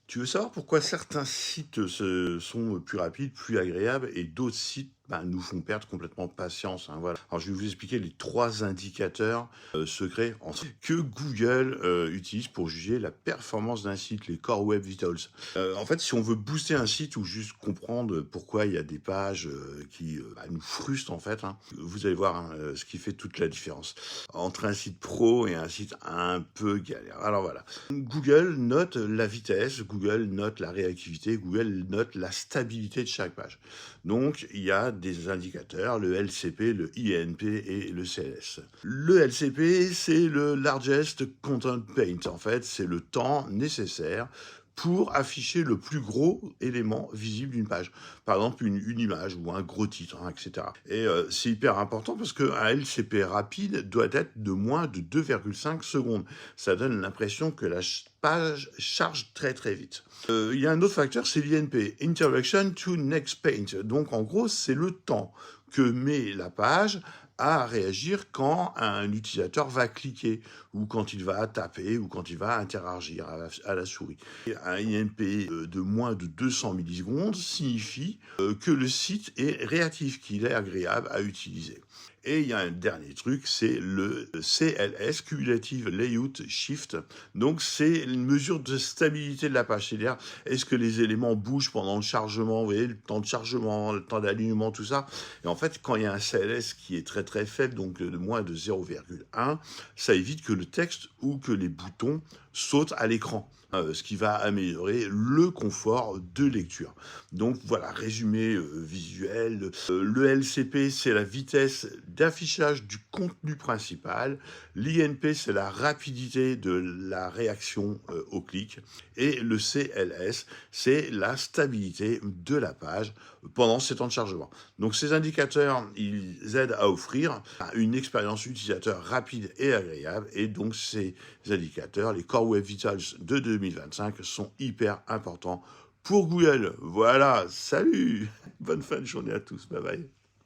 Tu veux savoir pourquoi certains sites sont plus rapides, plus agréables et d'autres sites nous font perdre complètement patience, hein, voilà. Alors je vais vous expliquer les trois indicateurs secrets que Google utilise pour juger la performance d'un site, les Core Web Vitals. En fait, si on veut booster un site ou juste comprendre pourquoi il y a des pages qui nous frustrent en fait, hein, vous allez voir ce qui fait toute la différence entre un site pro et un site un peu galère. Alors voilà. Google note la vitesse, Google note la réactivité, Google note la stabilité de chaque page. Donc, il y a des indicateurs, le LCP, le INP et le CLS. Le LCP, c'est le Largest Content Paint. En fait, c'est le temps nécessaire pour afficher le plus gros élément visible d'une page. Par exemple, une image ou un gros titre, hein, etc. Et c'est hyper important parce qu'un LCP rapide doit être de moins de 2,5 secondes. Ça donne l'impression que la page charge très très vite. Il y a un autre facteur, c'est l'INP, Interaction to Next Paint. Donc en gros, c'est le temps que met la page à réagir quand un utilisateur va cliquer ou quand il va taper ou quand il va interagir à la souris. Un INP de moins de 200 millisecondes signifie que le site est réactif, qu'il est agréable à utiliser. Et il y a un dernier truc, c'est le CLS, Cumulative Layout Shift. Donc c'est une mesure de stabilité de la page. C'est-à-dire, est-ce que les éléments bougent pendant le chargement, vous voyez, le temps de chargement, le temps d'alignement, tout ça. Et en fait, quand il y a un CLS qui est très très faible, donc de moins de 0,1, ça évite que le texte ou que les boutons sautent à l'écran. Ce qui va améliorer le confort de lecture. Donc voilà, résumé visuel. Le LCP, c'est la vitesse d'affichage du contenu principal. L'INP, c'est la rapidité de la réaction au clic. Et le CLS, c'est la stabilité de la page pendant ces temps de chargement. Donc ces indicateurs, ils aident à offrir une expérience utilisateur rapide et agréable. Et donc ces indicateurs, les Core Web Vitals de 2025, sont hyper importants pour Google. Voilà, salut, bonne fin de journée à tous, bye bye.